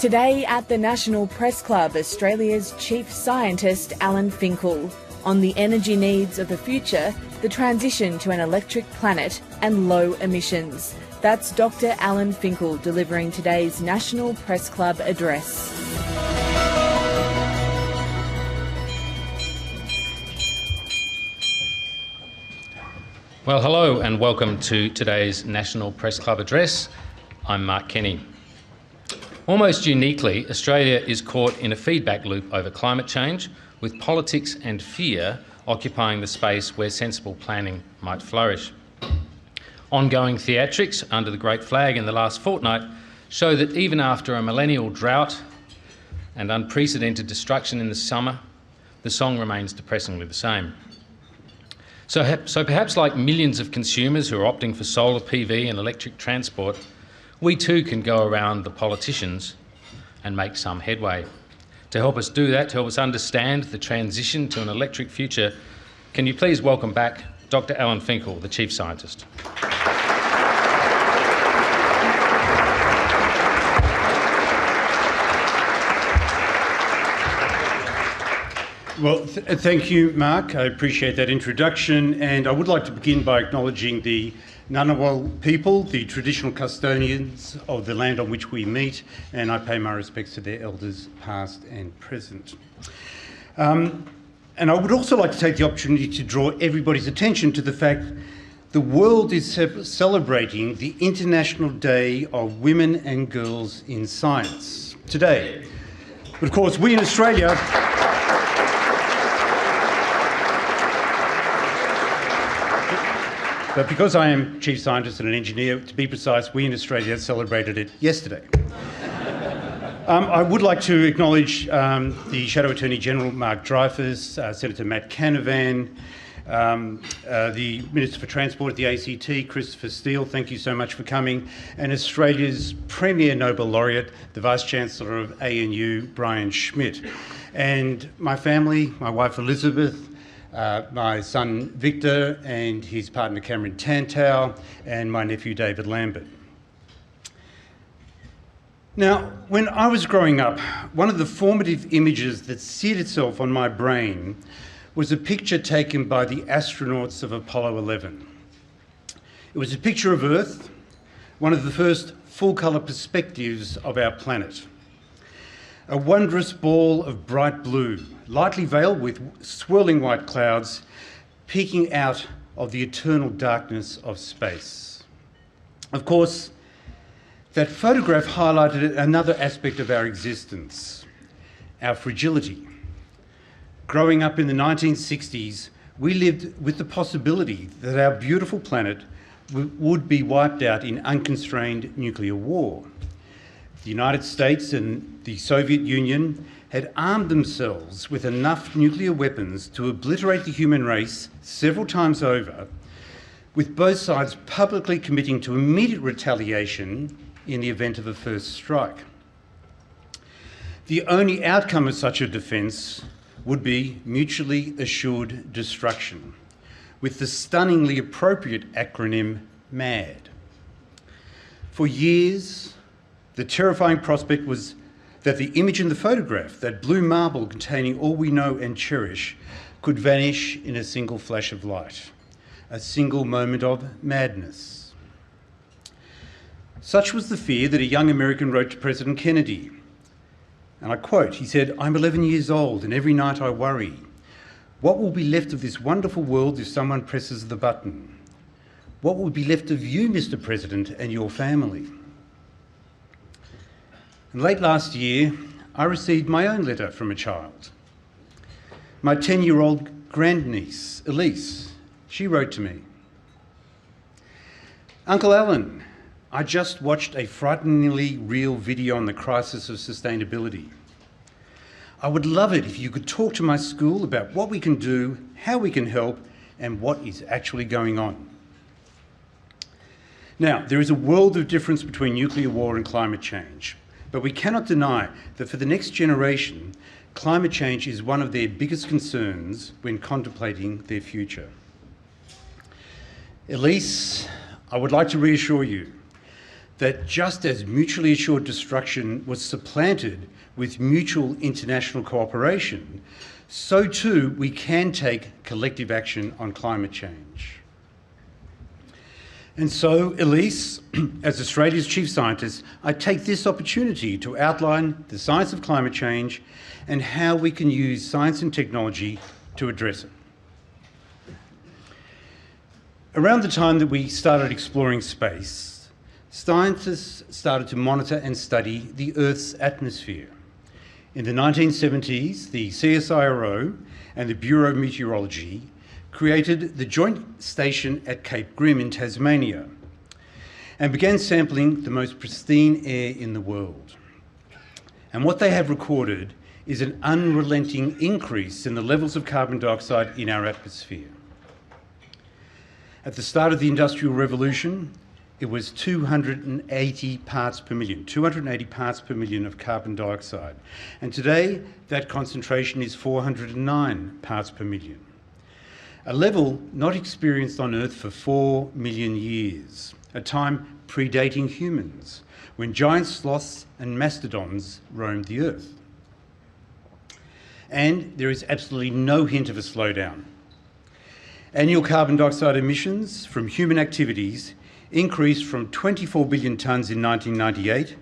Today at the National Press Club, Australia's chief scientist Alan Finkel on the energy needs of the future, the transition to an electric planet and low emissions. That's Dr. Alan Finkel delivering today's National Press Club address. Well, hello and welcome to today's National Press Club address. I'm Mark Kenny. Almost uniquely, Australia is caught in a feedback loop over climate change, with politics and fear occupying the space where sensible planning might flourish. Ongoing theatrics under the Great Flag in the last fortnight show that even after a millennial drought and unprecedented destruction in the summer, the song remains depressingly the same. So perhaps like millions of consumers who are opting for solar PV and electric transport, we too can go around the politicians and make some headway. To help us do that, to help us understand the transition to an electric future, can you please welcome back Dr. Alan Finkel, the Chief Scientist. Well, thank you, Mark. I appreciate that introduction, and I would like to begin by acknowledging the Ngunnawal people, the traditional custodians of the land on which we meet, and I pay my respects to their elders past and present. And I would also like to take the opportunity to draw everybody's attention to the fact the world is celebrating the International Day of Women and Girls in Science today. But of course, we in Australia... But because I am Chief Scientist and an engineer, to be precise, we in Australia celebrated it yesterday. I would like to acknowledge the Shadow Attorney General, Mark Dreyfus, Senator Matt Canavan, the Minister for Transport at the ACT, Christopher Steele, thank you so much for coming, and Australia's Premier Nobel Laureate, the Vice-Chancellor of ANU, Brian Schmidt. And my family, my wife Elizabeth, my son Victor and his partner Cameron Tantau, and my nephew David Lambert. Now, when I was growing up, one of the formative images that seared itself on my brain was a picture taken by the astronauts of Apollo 11. It was a picture of Earth, one of the first full-colour perspectives of our planet. A wondrous ball of bright blue, lightly veiled with swirling white clouds, peeking out of the eternal darkness of space. Of course, that photograph highlighted another aspect of our existence, our fragility. Growing up in the 1960s, we lived with the possibility that our beautiful planet would be wiped out in unconstrained nuclear war. The United States and the Soviet Union had armed themselves with enough nuclear weapons to obliterate the human race several times over, with both sides publicly committing to immediate retaliation in the event of a first strike. The only outcome of such a defence would be mutually assured destruction, with the stunningly appropriate acronym MAD. For years, the terrifying prospect was that the image in the photograph, that blue marble containing all we know and cherish, could vanish in a single flash of light, a single moment of madness. Such was the fear that a young American wrote to President Kennedy. And I quote, he said, "I'm 11 years old and every night I worry. What will be left of this wonderful world if someone presses the button? What will be left of you, Mr. President, and your family?" And late last year, I received my own letter from a child. My 10-year-old grandniece, Elise, she wrote to me, "Uncle Alan, I just watched a frighteningly real video on the crisis of sustainability. I would love it if you could talk to my school about what we can do, how we can help, and what is actually going on." Now, there is a world of difference between nuclear war and climate change. But we cannot deny that for the next generation, climate change is one of their biggest concerns when contemplating their future. Elise, I would like to reassure you that just as mutually assured destruction was supplanted with mutual international cooperation, so too we can take collective action on climate change. And so, Elise, as Australia's Chief Scientist, I take this opportunity to outline the science of climate change and how we can use science and technology to address it. Around the time that we started exploring space, scientists started to monitor and study the Earth's atmosphere. In the 1970s, the CSIRO and the Bureau of Meteorology created the Joint Station at Cape Grim in Tasmania and began sampling the most pristine air in the world. And what they have recorded is an unrelenting increase in the levels of carbon dioxide in our atmosphere. At the start of the Industrial Revolution, it was 280 parts per million, 280 parts per million of carbon dioxide. And today, that concentration is 409 parts per million. A level not experienced on Earth for 4 million years, a time predating humans, when giant sloths and mastodons roamed the Earth. And there is absolutely no hint of a slowdown. Annual carbon dioxide emissions from human activities increased from 24 billion tonnes in 1998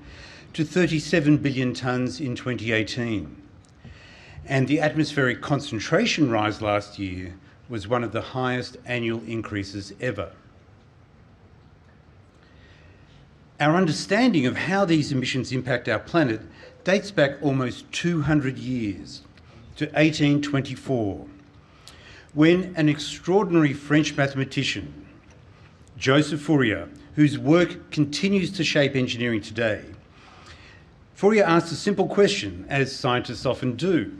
to 37 billion tonnes in 2018. And the atmospheric concentration rise last year was one of the highest annual increases ever. Our understanding of how these emissions impact our planet dates back almost 200 years to 1824, when an extraordinary French mathematician, Joseph Fourier, whose work continues to shape engineering today, Fourier asked a simple question, as scientists often do: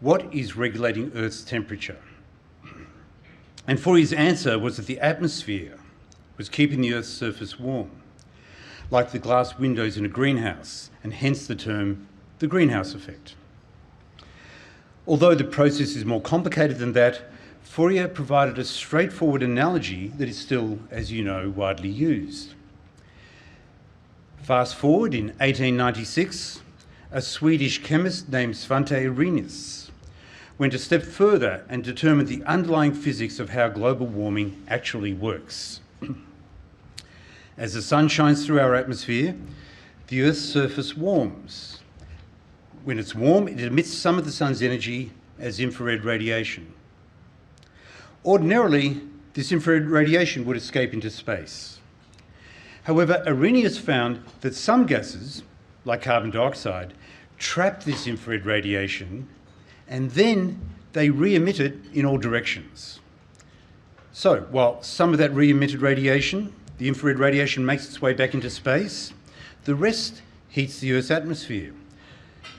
what is regulating Earth's temperature? And Fourier's answer was that the atmosphere was keeping the Earth's surface warm, like the glass windows in a greenhouse, and hence the term the greenhouse effect. Although the process is more complicated than that, Fourier provided a straightforward analogy that is still, as you know, widely used. Fast forward in 1896, a Swedish chemist named Svante Arrhenius went a step further and determined the underlying physics of how global warming actually works. As the sun shines through our atmosphere, the Earth's surface warms. When it's warm, it emits some of the sun's energy as infrared radiation. Ordinarily, this infrared radiation would escape into space. However, Arrhenius found that some gases, like carbon dioxide, trap this infrared radiation and then they re-emit it in all directions. So, while some of that re-emitted radiation, the infrared radiation, makes its way back into space, the rest heats the Earth's atmosphere,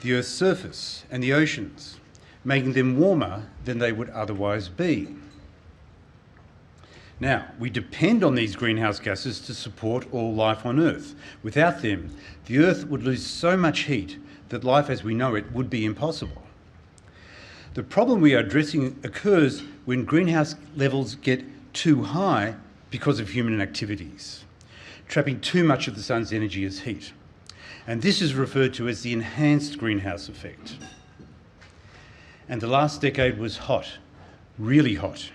the Earth's surface, and the oceans, making them warmer than they would otherwise be. Now, we depend on these greenhouse gases to support all life on Earth. Without them, the Earth would lose so much heat that life as we know it would be impossible. The problem we are addressing occurs when greenhouse levels get too high because of human activities, trapping too much of the sun's energy as heat. And this is referred to as the enhanced greenhouse effect. And the last decade was hot, really hot.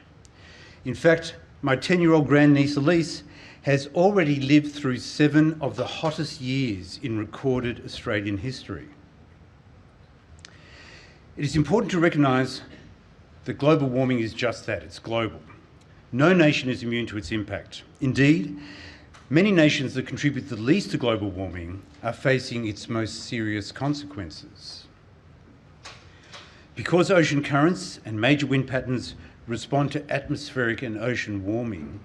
In fact, my 10-year-old grandniece Elise has already lived through 7 of the hottest years in recorded Australian history. It is important to recognise that global warming is just that, it's global. No nation is immune to its impact. Indeed, many nations that contribute the least to global warming are facing its most serious consequences. Because ocean currents and major wind patterns respond to atmospheric and ocean warming,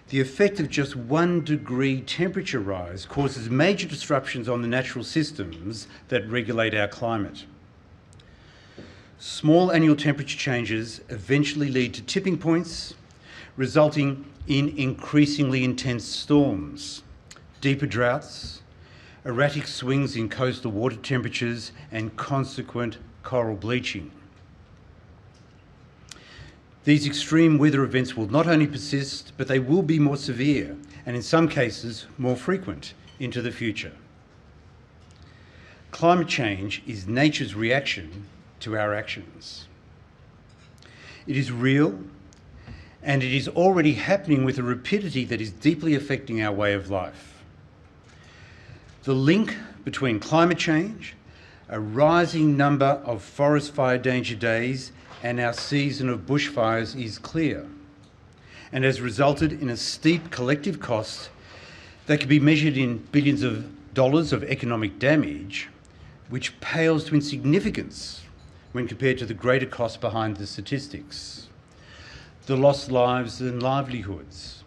the effect of just 1 degree temperature rise causes major disruptions on the natural systems that regulate our climate. Small annual temperature changes eventually lead to tipping points, resulting in increasingly intense storms, deeper droughts, erratic swings in coastal water temperatures, and consequent coral bleaching. These extreme weather events will not only persist, but they will be more severe and in some cases more frequent into the future. Climate change is nature's reaction to our actions. It is real, and it is already happening with a rapidity that is deeply affecting our way of life. The link between climate change, a rising number of forest fire danger days, and our season of bushfires is clear, and has resulted in a steep collective cost that can be measured in billions of dollars of economic damage, which pales to insignificance when compared to the greater cost behind the statistics. The lost lives and livelihoods,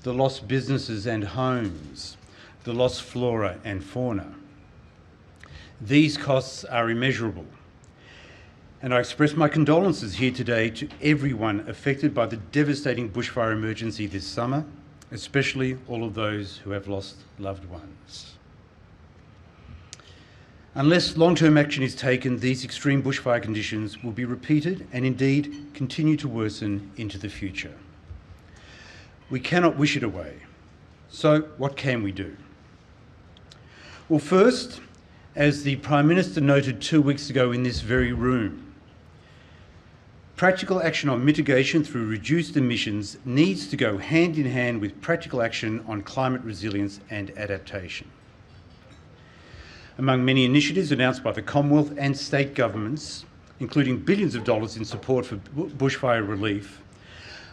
the lost businesses and homes, the lost flora and fauna. These costs are immeasurable, and I express my condolences here today to everyone affected by the devastating bushfire emergency this summer, especially all of those who have lost loved ones. Unless long-term action is taken, these extreme bushfire conditions will be repeated and indeed continue to worsen into the future. We cannot wish it away. So what can we do? Well, first, as the Prime Minister noted 2 weeks ago in this very room, practical action on mitigation through reduced emissions needs to go hand in hand with practical action on climate resilience and adaptation. Among many initiatives announced by the Commonwealth and state governments, including billions of dollars in support for bushfire relief,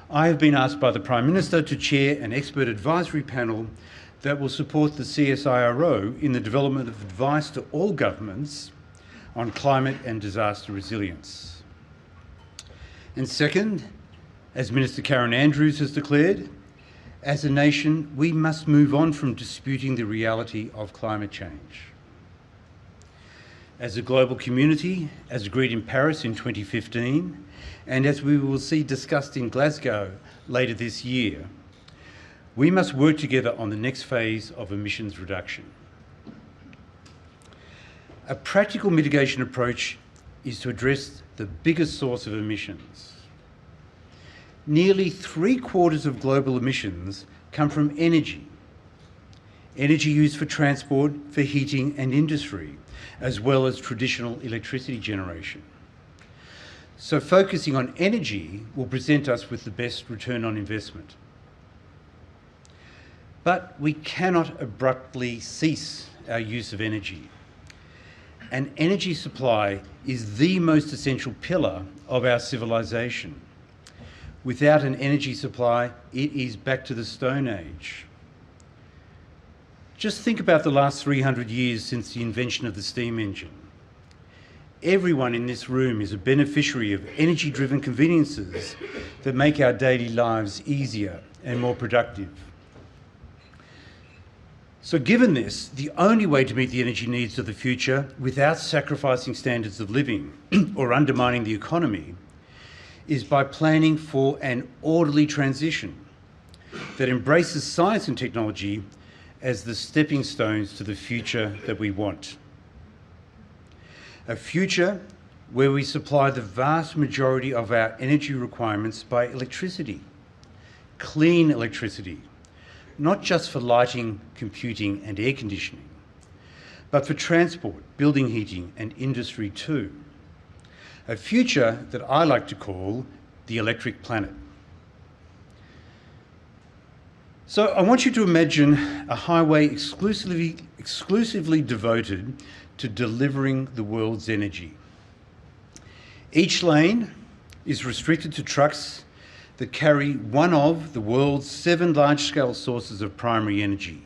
I have been asked by the Prime Minister to chair an expert advisory panel that will support the CSIRO in the development of advice to all governments on climate and disaster resilience. And second, as Minister Karen Andrews has declared, as a nation, we must move on from disputing the reality of climate change. As a global community, as agreed in Paris in 2015, and as we will see discussed in Glasgow later this year, we must work together on the next phase of emissions reduction. A practical mitigation approach is to address the biggest source of emissions. Nearly 3/4 of global emissions come from energy used for transport, for heating and industry, as well as traditional electricity generation. So focusing on energy will present us with the best return on investment. But we cannot abruptly cease our use of energy. An energy supply is the most essential pillar of our civilization. Without an energy supply, it is back to the Stone Age. Just think about the last 300 years since the invention of the steam engine. Everyone in this room is a beneficiary of energy-driven conveniences that make our daily lives easier and more productive. So given this, the only way to meet the energy needs of the future without sacrificing standards of living or undermining the economy is by planning for an orderly transition that embraces science and technology as the stepping stones to the future that we want. A future where we supply the vast majority of our energy requirements by electricity, clean electricity, not just for lighting, computing and air conditioning, but for transport, building heating and industry too. A future that I like to call the electric planet. So I want you to imagine a highway exclusively devoted to delivering the world's energy. Each lane is restricted to trucks that carry one of the world's 7 large-scale sources of primary energy: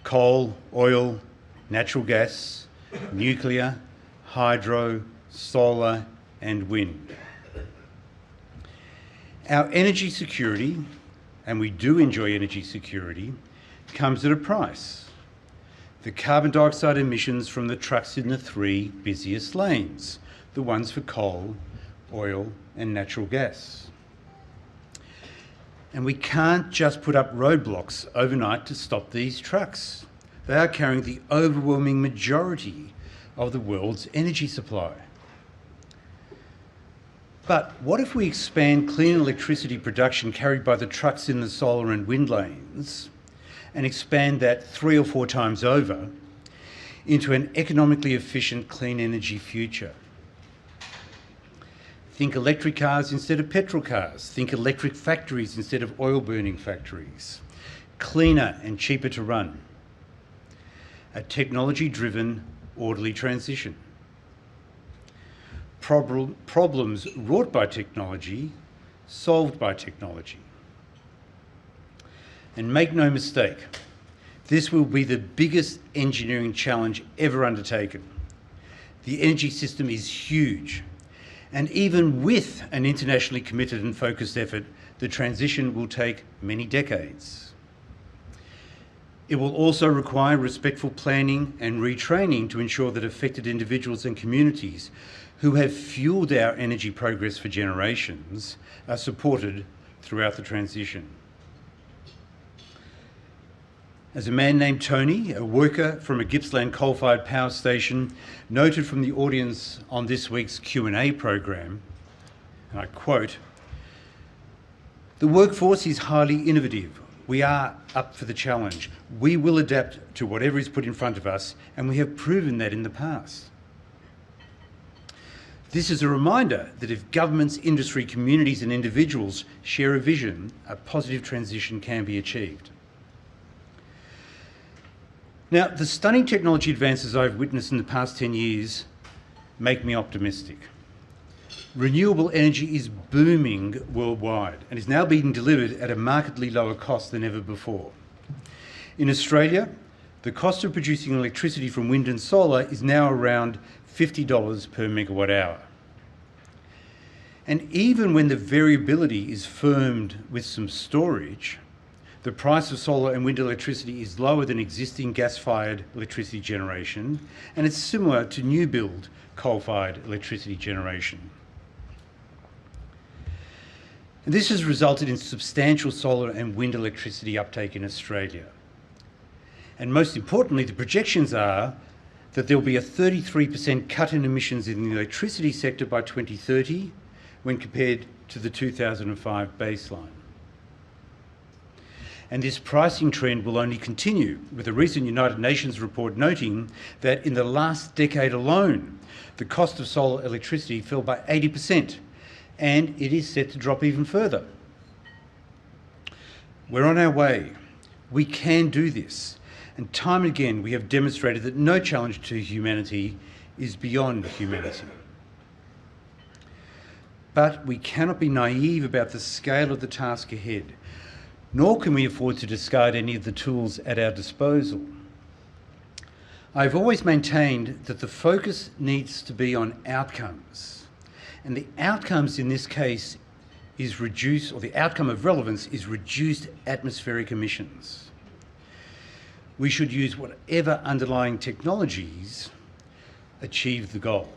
coal, oil, natural gas, nuclear, hydro, solar, and wind. Our energy security, and we do enjoy energy security, comes at a price. The carbon dioxide emissions from the trucks in the 3 busiest lanes, the ones for coal, oil, and natural gas. And we can't just put up roadblocks overnight to stop these trucks. They are carrying the overwhelming majority of the world's energy supply. But what if we expand clean electricity production carried by the trucks in the solar and wind lanes and expand that 3 or 4 times over into an economically efficient clean energy future? Think electric cars instead of petrol cars. Think electric factories instead of oil-burning factories. Cleaner and cheaper to run. A technology-driven, orderly transition. Problems wrought by technology, solved by technology. And make no mistake, this will be the biggest engineering challenge ever undertaken. The energy system is huge, and even with an internationally committed and focused effort, the transition will take many decades. It will also require respectful planning and retraining to ensure that affected individuals and communities who have fueled our energy progress for generations are supported throughout the transition. As a man named Tony, a worker from a Gippsland coal-fired power station, noted from the audience on this week's Q&A program, and I quote, "The workforce is highly innovative. We are up for the challenge. We will adapt to whatever is put in front of us, and we have proven that in the past." This is a reminder that if governments, industry, communities and individuals share a vision, a positive transition can be achieved. Now, the stunning technology advances I've witnessed in the past 10 years make me optimistic. Renewable energy is booming worldwide and is now being delivered at a markedly lower cost than ever before. In Australia, the cost of producing electricity from wind and solar is now around $50 per megawatt hour. And even when the variability is firmed with some storage, the price of solar and wind electricity is lower than existing gas-fired electricity generation, and it's similar to new build coal-fired electricity generation. And this has resulted in substantial solar and wind electricity uptake in Australia. And most importantly, the projections are that there will be a 33% cut in emissions in the electricity sector by 2030 when compared to the 2005 baseline. And this pricing trend will only continue, with a recent United Nations report noting that in the last decade alone, the cost of solar electricity fell by 80%, and it is set to drop even further. We're on our way. We can do this. And time and again, we have demonstrated that no challenge to humanity is beyond humanity. But we cannot be naive about the scale of the task ahead, nor can we afford to discard any of the tools at our disposal. I've always maintained that the focus needs to be on outcomes, and the outcomes in this case is reduced, or the outcome of relevance is reduced atmospheric emissions. We should use whatever underlying technologies achieve the goal.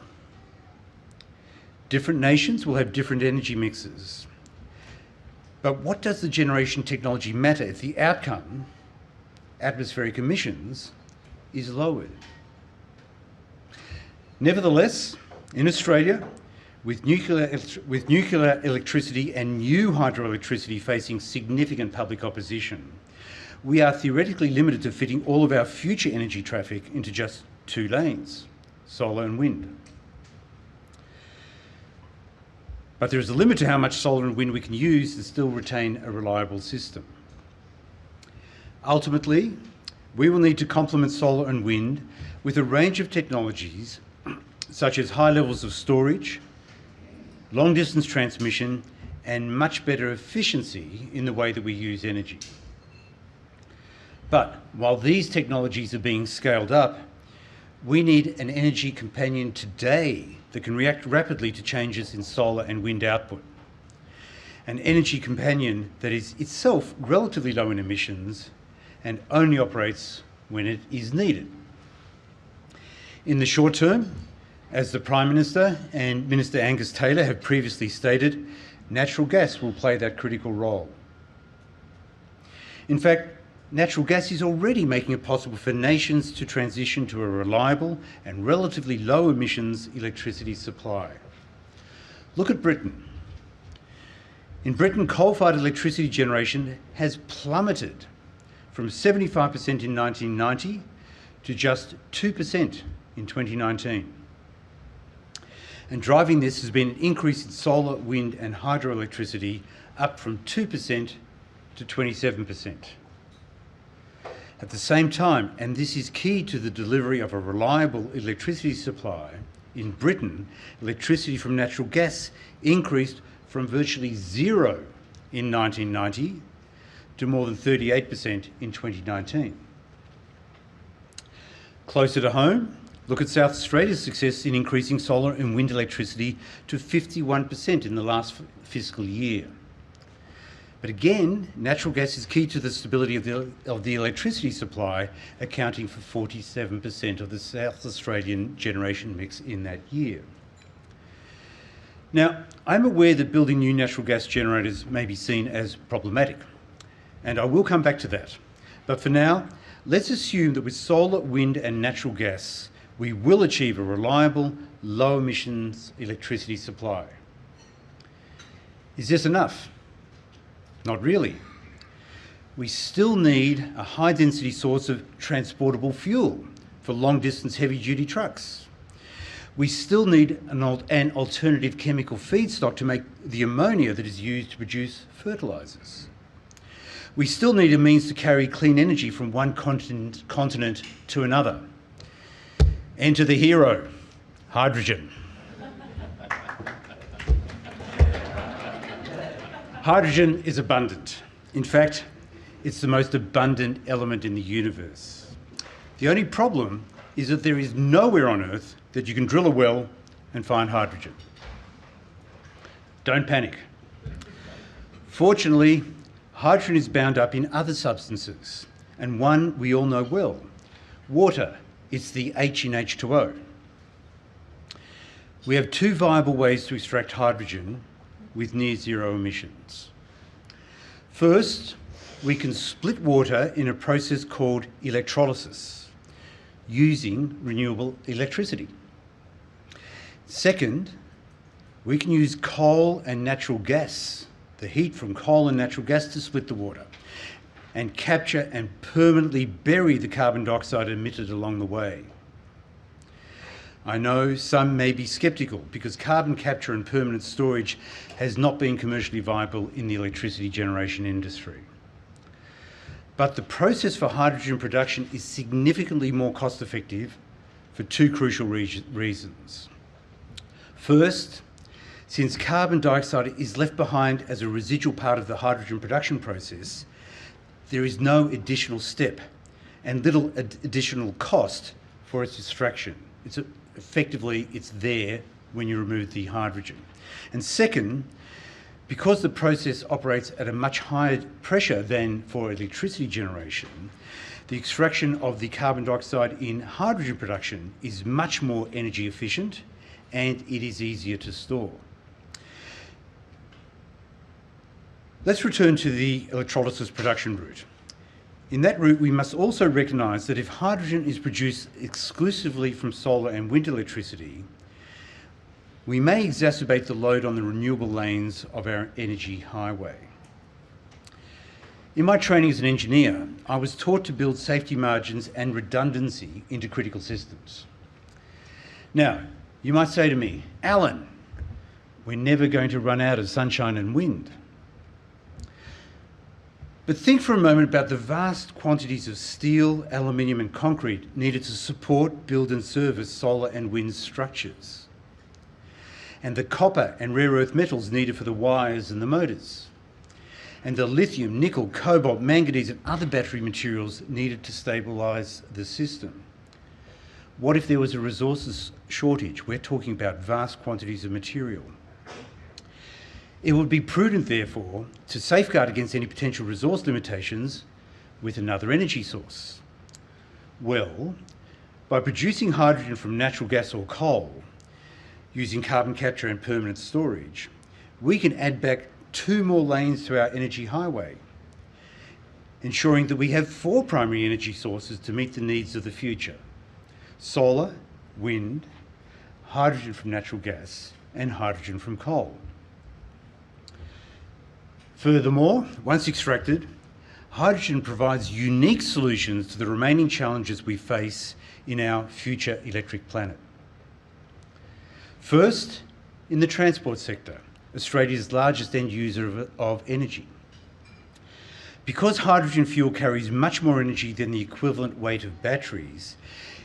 Different nations will have different energy mixes. But what does the generation technology matter if the outcome, atmospheric emissions, is lowered? Nevertheless, in Australia, with nuclear electricity and new hydroelectricity facing significant public opposition, we are theoretically limited to fitting all of our future energy traffic into just 2 lanes, solar and wind. But there is a limit to how much solar and wind we can use and still retain a reliable system. Ultimately, we will need to complement solar and wind with a range of technologies such as high levels of storage, long-distance transmission, and much better efficiency in the way that we use energy. But while these technologies are being scaled up, we need an energy companion today that can react rapidly to changes in solar and wind output. An energy companion that is itself relatively low in emissions and only operates when it is needed. In the short term, as the Prime Minister and Minister Angus Taylor have previously stated, natural gas will play that critical role. In fact, natural gas is already making it possible for nations to transition to a reliable and relatively low emissions electricity supply. Look at Britain. In Britain, coal-fired electricity generation has plummeted from 75% in 1990 to just 2% in 2019. And driving this has been an increase in solar, wind and hydroelectricity, up from 2% to 27%. At the same time, and this is key to the delivery of a reliable electricity supply, in Britain, electricity from natural gas increased from virtually zero in 1990 to more than 38% in 2019. Closer to home, look at South Australia's success in increasing solar and wind electricity to 51% in the last fiscal year. But again, natural gas is key to the stability of the electricity supply, accounting for 47% of the South Australian generation mix in that year. Now, I'm aware that building new natural gas generators may be seen as problematic, and I will come back to that. But for now, let's assume that with solar, wind and natural gas, we will achieve a reliable, low emissions electricity supply. Is this enough? Not really. We still need a high density source of transportable fuel for long distance heavy duty trucks. We still need an alternative chemical feedstock to make the ammonia that is used to produce fertilisers. We still need a means to carry clean energy from one continent to another. Enter the hero, hydrogen. Hydrogen is abundant. In fact, it's the most abundant element in the universe. The only problem is that there is nowhere on Earth that you can drill a well and find hydrogen. Don't panic. Fortunately, hydrogen is bound up in other substances, and one we all know well, water. It's the H in H2O. We have two viable ways to extract hydrogen with near zero emissions. First, we can split water in a process called electrolysis, using renewable electricity. Second, we can use coal and natural gas, the heat from coal and natural gas, to split the water and capture and permanently bury the carbon dioxide emitted along the way. I know some may be sceptical because carbon capture and permanent storage has not been commercially viable in the electricity generation industry. But the process for hydrogen production is significantly more cost effective for two crucial reasons. First, since carbon dioxide is left behind as a residual part of the hydrogen production process, there is no additional step and little additional cost for its extraction. Effectively, it's there when you remove the hydrogen. And second, because the process operates at a much higher pressure than for electricity generation, the extraction of the carbon dioxide in hydrogen production is much more energy efficient and it is easier to store. Let's return to the electrolysis production route. In that route, we must also recognise that if hydrogen is produced exclusively from solar and wind electricity, we may exacerbate the load on the renewable lanes of our energy highway. In my training as an engineer, I was taught to build safety margins and redundancy into critical systems. Now, you might say to me, Alan, we're never going to run out of sunshine and wind. But think for a moment about the vast quantities of steel, aluminium and concrete needed to support, build and service solar and wind structures, and the copper and rare earth metals needed for the wires and the motors, and the lithium, nickel, cobalt, manganese and other battery materials needed to stabilise the system. What if there was a resources shortage? We're talking about vast quantities of material. It would be prudent, therefore, to safeguard against any potential resource limitations with another energy source. Well, by producing hydrogen from natural gas or coal, using carbon capture and permanent storage, we can add back 2 more lanes to our energy highway, ensuring that we have 4 primary energy sources to meet the needs of the future: solar, wind, hydrogen from natural gas, and hydrogen from coal. Furthermore, once extracted, hydrogen provides unique solutions to the remaining challenges we face in our future electric planet. First, in the transport sector, Australia's largest end user of energy. Because hydrogen fuel carries much more energy than the equivalent weight of batteries,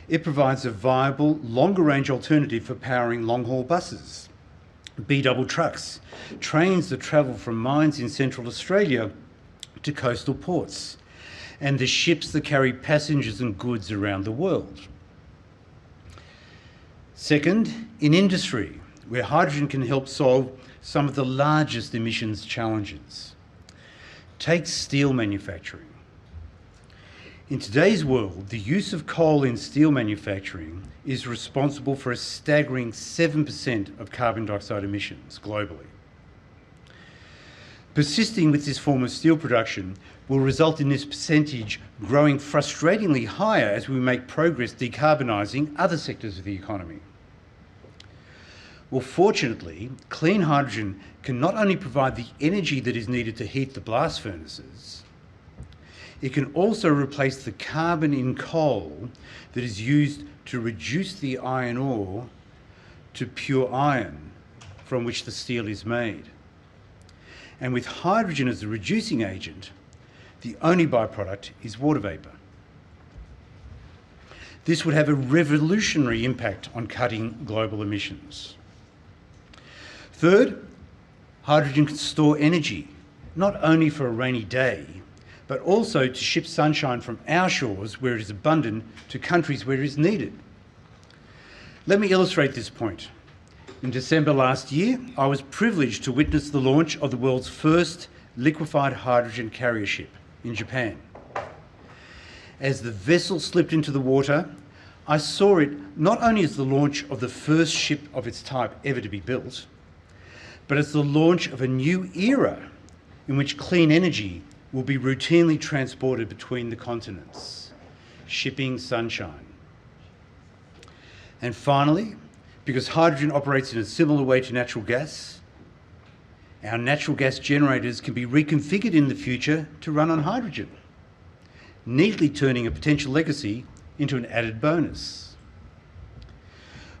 it provides a viable, longer-range alternative for powering long-haul buses, B-double trucks, trains that travel from mines in Central Australia to coastal ports, and the ships that carry passengers and goods around the world. Second, in industry, where hydrogen can help solve some of the largest emissions challenges. Take steel manufacturing. In today's world, the use of coal in steel manufacturing is responsible for a staggering 7% of carbon dioxide emissions globally. Persisting with this form of steel production will result in this percentage growing frustratingly higher as we make progress decarbonising other sectors of the economy. Well, fortunately, clean hydrogen can not only provide the energy that is needed to heat the blast furnaces, it can also replace the carbon in coal that is used to reduce the iron ore to pure iron from which the steel is made. And with hydrogen as the reducing agent, the only byproduct is water vapour. This would have a revolutionary impact on cutting global emissions. Third, hydrogen can store energy, not only for a rainy day, but also to ship sunshine from our shores where it is abundant to countries where it is needed. Let me illustrate this point. In December last year, I was privileged to witness the launch of the world's first liquefied hydrogen carrier ship in Japan. As the vessel slipped into the water, I saw it not only as the launch of the first ship of its type ever to be built, but as the launch of a new era in which clean energy will be routinely transported between the continents, shipping sunshine. And finally, because hydrogen operates in a similar way to natural gas, our natural gas generators can be reconfigured in the future to run on hydrogen, neatly turning a potential legacy into an added bonus.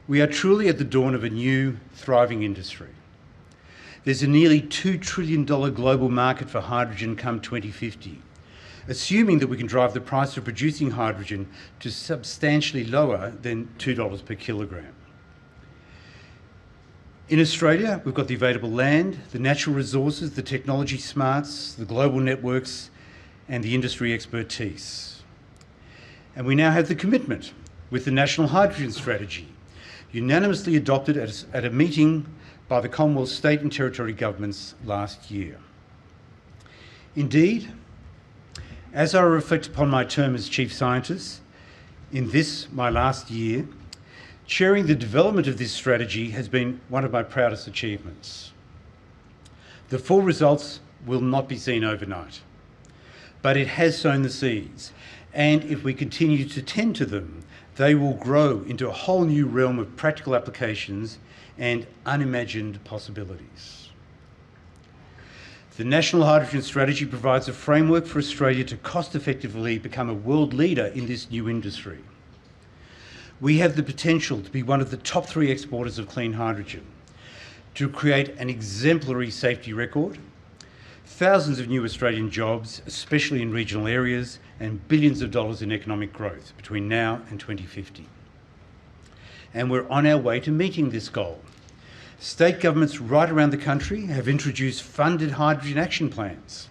We are truly at the dawn of a new, thriving industry. There's a nearly $2 trillion global market for hydrogen come 2050, assuming that we can drive the price of producing hydrogen to substantially lower than $2 per kilogram. In Australia, we've got the available land, the natural resources, the technology smarts, the global networks, and the industry expertise. And we now have the commitment with the National Hydrogen Strategy, unanimously adopted at a meeting by the Commonwealth state and territory governments last year. Indeed, as I reflect upon my term as Chief Scientist, in this, my last year, chairing the development of this strategy has been one of my proudest achievements. The full results will not be seen overnight, but it has sown the seeds, and if we continue to tend to them, they will grow into a whole new realm of practical applications and unimagined possibilities. The National Hydrogen Strategy provides a framework for Australia to cost-effectively become a world leader in this new industry. We have the potential to be one of the top 3 exporters of clean hydrogen, to create an exemplary safety record, thousands of new Australian jobs, especially in regional areas, and billions of dollars in economic growth between now and 2050. And we're on our way to meeting this goal. State governments right around the country have introduced funded hydrogen action plans.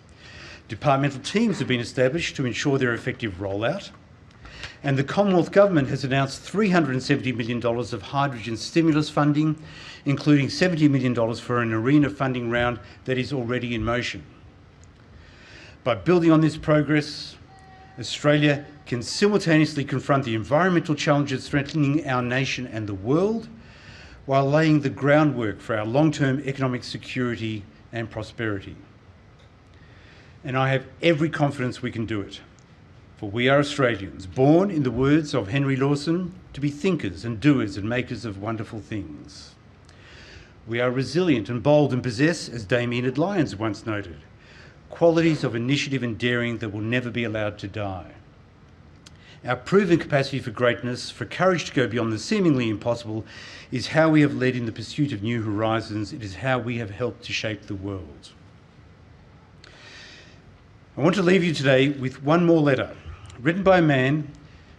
Departmental teams have been established to ensure their effective rollout. And the Commonwealth Government has announced $370 million of hydrogen stimulus funding, including $70 million for an ARENA funding round that is already in motion. By building on this progress, Australia can simultaneously confront the environmental challenges threatening our nation and the world, while laying the groundwork for our long-term economic security and prosperity. And I have every confidence we can do it. For we are Australians, born, in the words of Henry Lawson, to be thinkers and doers and makers of wonderful things. We are resilient and bold and possess, as Dame Enid Lyons once noted, qualities of initiative and daring that will never be allowed to die. Our proven capacity for greatness, for courage to go beyond the seemingly impossible, is how we have led in the pursuit of new horizons. It is how we have helped to shape the world. I want to leave you today with one more letter, written by a man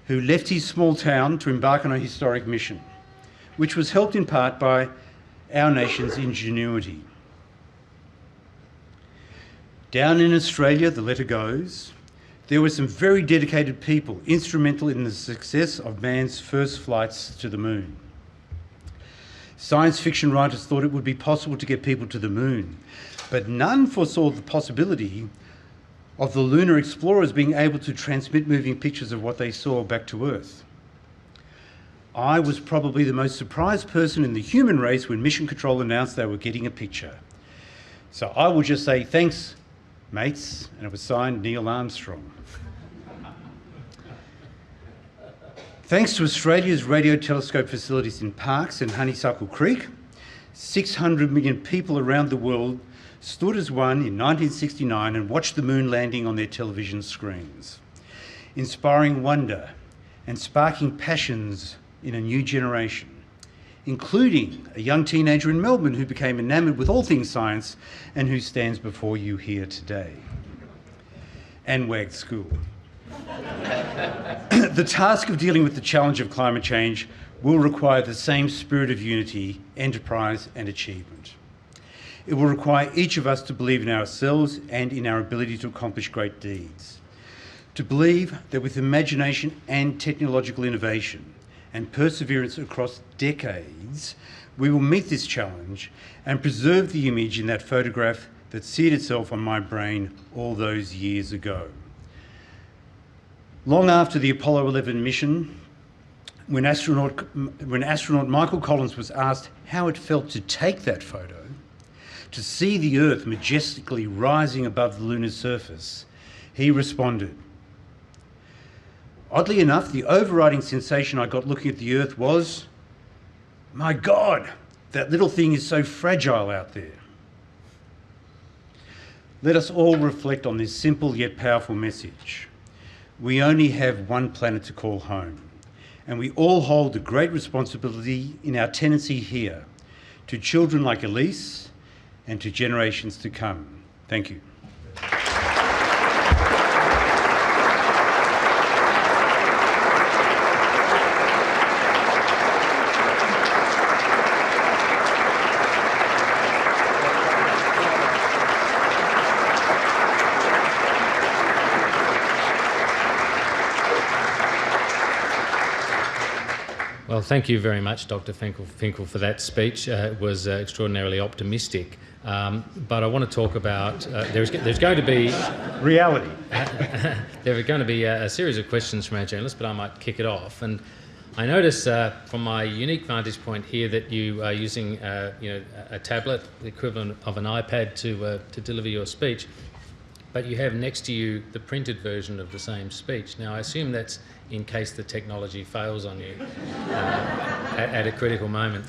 who left his small town to embark on a historic mission, which was helped in part by our nation's ingenuity. Down in Australia, the letter goes, there were some very dedicated people instrumental in the success of man's first flights to the moon. Science fiction writers thought it would be possible to get people to the moon, but none foresaw the possibility of the lunar explorers being able to transmit moving pictures of what they saw back to Earth. I was probably the most surprised person in the human race when Mission Control announced they were getting a picture. So I will just say thanks, mates, and it was signed Neil Armstrong. Thanks to Australia's radio telescope facilities in Parkes and Honeysuckle Creek, 600 million people around the world stood as one in 1969 and watched the moon landing on their television screens, inspiring wonder and sparking passions in a new generation, including a young teenager in Melbourne who became enamoured with all things science and who stands before you here today. And wagged school. The task of dealing with the challenge of climate change will require the same spirit of unity, enterprise and achievement. It will require each of us to believe in ourselves and in our ability to accomplish great deeds. To believe that with imagination and technological innovation and perseverance across decades, we will meet this challenge and preserve the image in that photograph that seared itself on my brain all those years ago. Long after the Apollo 11 mission, when astronaut Michael Collins was asked how it felt to take that photo, to see the Earth majestically rising above the lunar surface, he responded, oddly enough, the overriding sensation I got looking at the Earth was, my God, that little thing is so fragile out there. Let us all reflect on this simple yet powerful message. We only have one planet to call home, and we all hold a great responsibility in our tenancy here to children like Elise and to generations to come. Thank you. Well, thank you very much, Dr. Finkel, for that speech. It was extraordinarily optimistic. But I want to talk about there's going to be reality. There are going to be a series of questions from our journalists, but I might kick it off. And I notice from my unique vantage point here that you are using a tablet, the equivalent of an iPad, to deliver your speech. But you have next to you the printed version of the same speech. Now, I assume that's in case the technology fails on you at a critical moment.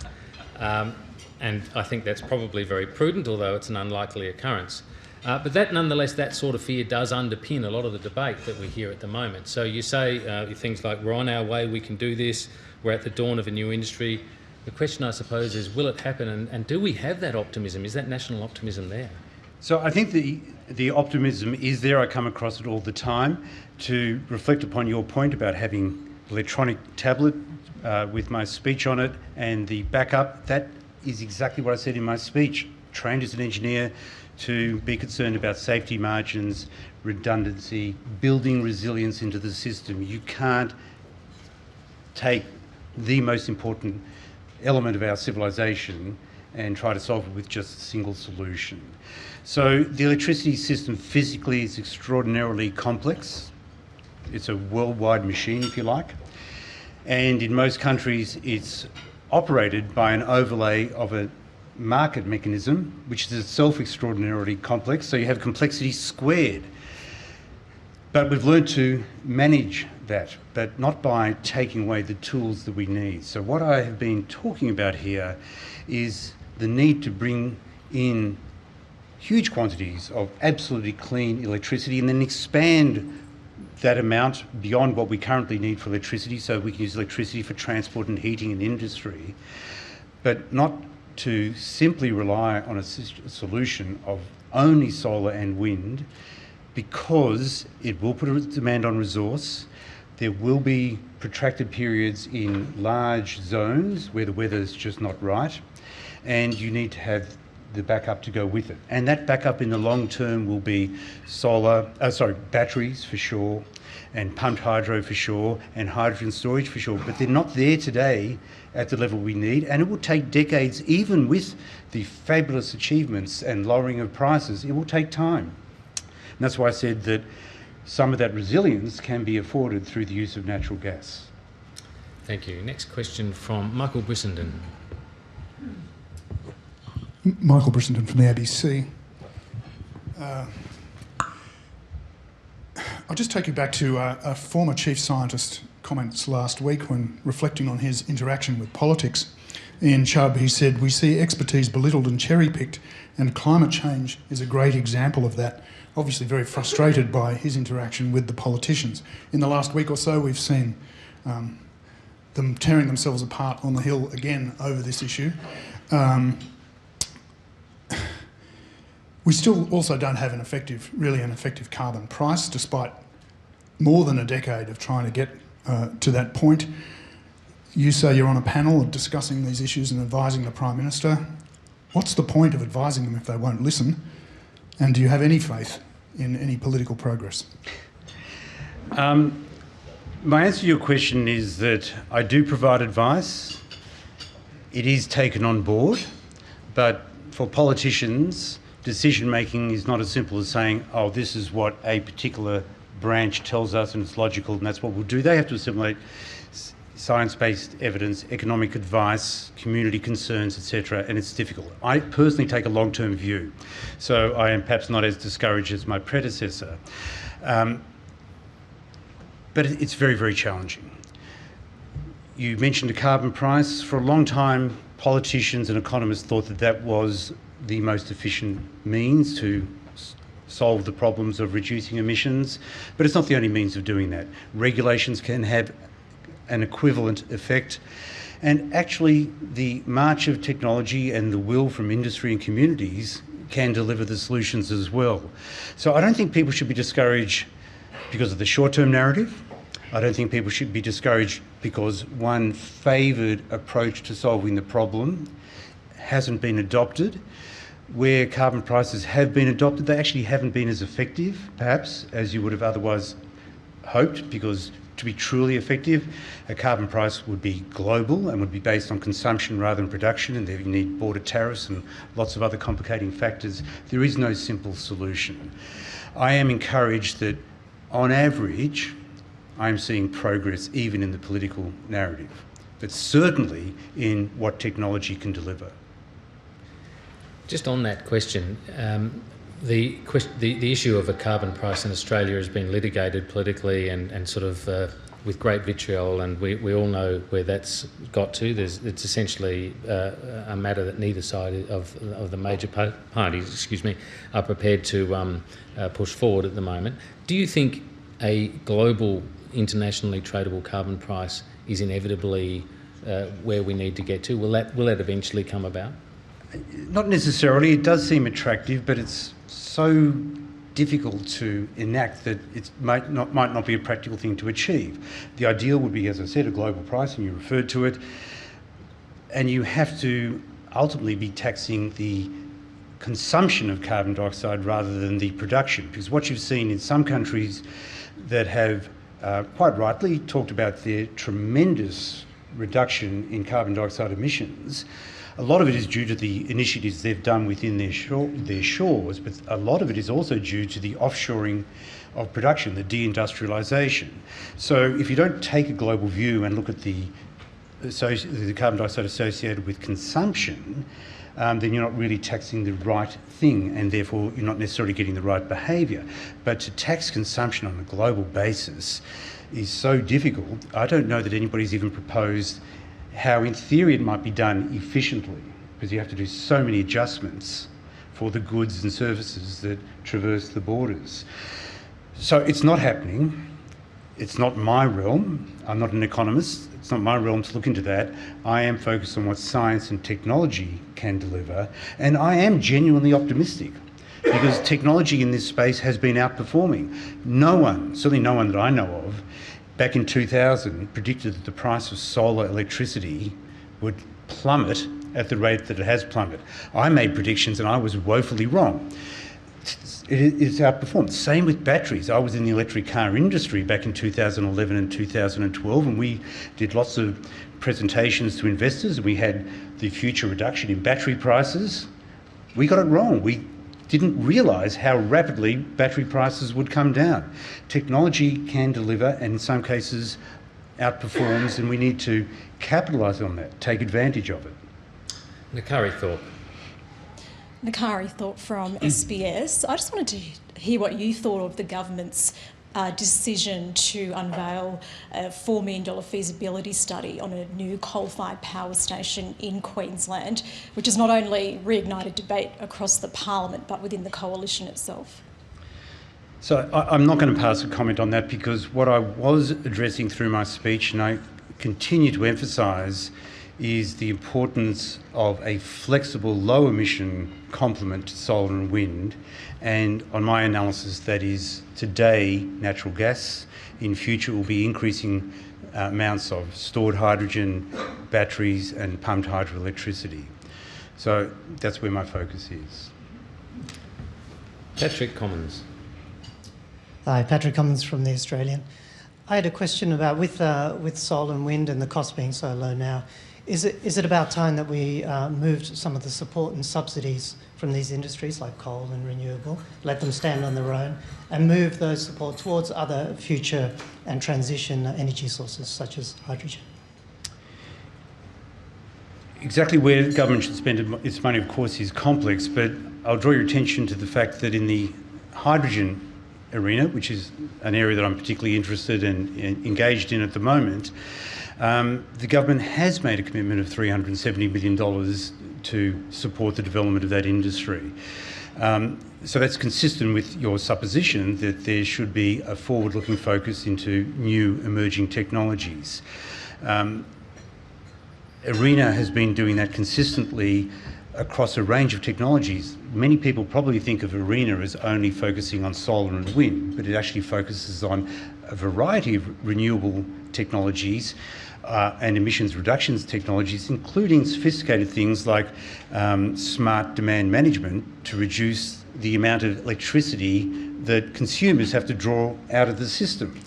And I think that's probably very prudent, although it's an unlikely occurrence. But that, nonetheless, that sort of fear does underpin a lot of the debate that we hear at the moment. So you say things like, we're on our way, we can do this, we're at the dawn of a new industry. The question, I suppose, is, will it happen? And do we have that optimism? Is that national optimism there? So I think the optimism is there. I come across it all the time. To reflect upon your point about having electronic tablet with my speech on it and the backup, that is exactly what I said in my speech. Trained as an engineer to be concerned about safety margins, redundancy, building resilience into the system. You can't take the most important element of our civilization and try to solve it with just a single solution. So the electricity system physically is extraordinarily complex. It's a worldwide machine, if you like. And in most countries, it's operated by an overlay of a market mechanism, which is itself extraordinarily complex. So you have complexity squared. But we've learned to manage that, but not by taking away the tools that we need. So what I have been talking about here is the need to bring in huge quantities of absolutely clean electricity and then expand that amount beyond what we currently need for electricity, so we can use electricity for transport and heating and industry, but not to simply rely on a solution of only solar and wind, because it will put a demand on resource. There will be protracted periods in large zones where the weather's just not right, and you need to have the backup to go with it. And that backup in the long term will be batteries for sure, and pumped hydro for sure, and hydrogen storage for sure, but they're not there today at the level we need, and it will take decades. Even with the fabulous achievements and lowering of prices, it will take time. And that's why I said that some of that resilience can be afforded through the use of natural gas. Thank you. Next question from Michael Brissenden. Michael Brissenden from the ABC. I'll just take you back to a former chief scientist comments last week when reflecting on his interaction with politics. Ian Chubb, he said, "We see expertise belittled and cherry-picked, and climate change is a great example of that." Obviously very frustrated by his interaction with the politicians. In the last week or so, we've seen them tearing themselves apart on the Hill again over this issue. We still also don't have an effective carbon price, despite more than a decade of trying to get to that point. You say you're on a panel of discussing these issues and advising the Prime Minister. What's the point of advising them if they won't listen? And do you have any faith in any political progress? My answer to your question is that I do provide advice. It is taken on board, but for politicians, decision-making is not as simple as saying, oh, this is what a particular branch tells us and it's logical and that's what we'll do. They have to assimilate science-based evidence, economic advice, community concerns, etc., and it's difficult. I personally take a long-term view, so I am perhaps not as discouraged as my predecessor. But it's very, very challenging. You mentioned a carbon price. For a long time, politicians and economists thought that that was the most efficient means to solve the problems of reducing emissions, but it's not the only means of doing that. Regulations can have an equivalent effect, and actually the march of technology and the will from industry and communities can deliver the solutions as well. So I don't think people should be discouraged because of the short-term narrative. I don't think people should be discouraged because one favoured approach to solving the problem hasn't been adopted. Where carbon prices have been adopted, they actually haven't been as effective, perhaps, as you would have otherwise hoped, because to be truly effective, a carbon price would be global and would be based on consumption rather than production, and there you need border tariffs and lots of other complicating factors. There is no simple solution. I am encouraged that, on average, I'm seeing progress even in the political narrative, but certainly in what technology can deliver. Just on that question, the issue of a carbon price in Australia has been litigated politically and sort of with great vitriol, and we all know where that's got to. It's essentially a matter that neither side of the major parties, are prepared to push forward at the moment. Do you think a global, internationally tradable carbon price is inevitably where we need to get to? Will that eventually come about? Not necessarily. It does seem attractive, but it's so difficult to enact that it might not be a practical thing to achieve. The ideal would be, as I said, a global price, and you referred to it, and you have to ultimately be taxing the consumption of carbon dioxide rather than the production, because what you've seen in some countries that have quite rightly talked about their tremendous reduction in carbon dioxide emissions, a lot of it is due to the initiatives they've done within their shores, but a lot of it is also due to the offshoring of production, the deindustrialisation. So if you don't take a global view and look at the carbon dioxide associated with consumption, then you're not really taxing the right thing, and therefore you're not necessarily getting the right behaviour. But to tax consumption on a global basis is so difficult. I don't know that anybody's even proposed how in theory it might be done efficiently. because you have to do so many adjustments for the goods and services that traverse the borders. So it's not happening. It's not my realm. I'm not an economist. It's not my realm to look into that. I am focused on what science and technology can deliver, and I am genuinely optimistic because technology in this space has been outperforming. No one, certainly no one that I know of, back in 2000 predicted that the price of solar electricity would plummet at the rate that it has plummeted. I made predictions and I was woefully wrong. It's outperformed. Same with batteries. I was in the electric car industry back in 2011 and 2012, and we did lots of presentations to investors. We had the future reduction in battery prices. We got it wrong. We didn't realise how rapidly battery prices would come down. Technology can deliver, and in some cases outperforms, and we need to capitalise on that, take advantage of it. Nakari Thorpe. Nakari Thorpe from SBS. I just wanted to hear what you thought of the government's decision to unveil a $4 million feasibility study on a new coal-fired power station in Queensland, which has not only reignited debate across the parliament but within the coalition itself. So I'm not going to pass a comment on that, because what I was addressing through my speech, and I continue to emphasise, is the importance of a flexible, low-emission complement to solar and wind. And on my analysis, that is today natural gas. In future, will be increasing amounts of stored hydrogen, batteries, and pumped hydroelectricity. So that's where my focus is. Patrick Commons. Hi, Patrick Commons from The Australian. I had a question about, with solar and wind and the cost being so low now, is it about time that we moved some of the support and subsidies from these industries like coal and renewable, let them stand on their own, and move those support towards other future and transition energy sources such as hydrogen? Exactly where government should spend its money, of course, is complex, but I'll draw your attention to the fact that in the hydrogen arena, which is an area that I'm particularly interested and engaged in at the moment, the government has made a commitment of $370 million to support the development of that industry. So that's consistent with your supposition that there should be a forward-looking focus into new emerging technologies. ARENA has been doing that consistently across a range of technologies. Many people probably think of ARENA as only focusing on solar and wind, but it actually focuses on a variety of renewable technologies and emissions reductions technologies, including sophisticated things like smart demand management to reduce the amount of electricity that consumers have to draw out of the system.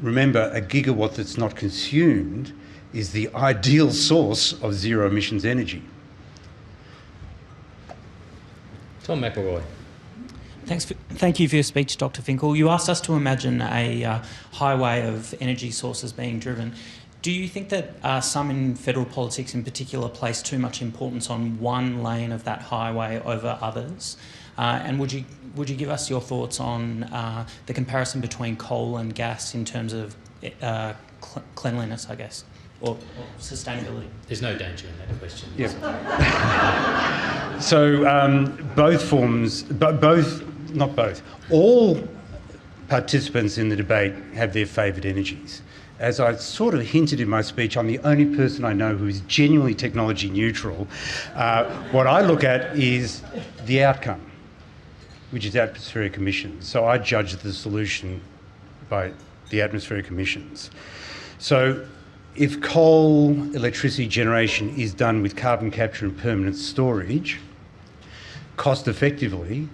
Remember, a gigawatt that's not consumed is the ideal source of zero emissions energy. Tom McElroy. Thank you for your speech, Dr. Finkel. You asked us to imagine a highway of energy sources being driven. Do you think that some in federal politics in particular place too much importance on one lane of that highway over others? And would you give us your thoughts on the comparison between coal and gas in terms of cleanliness, I guess, or sustainability? There's no danger in that question. Yep. So both forms, not both, all participants in the debate have their favoured energies. As I sort of hinted in my speech, I'm the only person I know who is genuinely technology neutral. What I look at is the outcome, which is atmospheric emissions. So I judge the solution by the atmospheric emissions. So if coal electricity generation is done with carbon capture and permanent storage, cost effectively,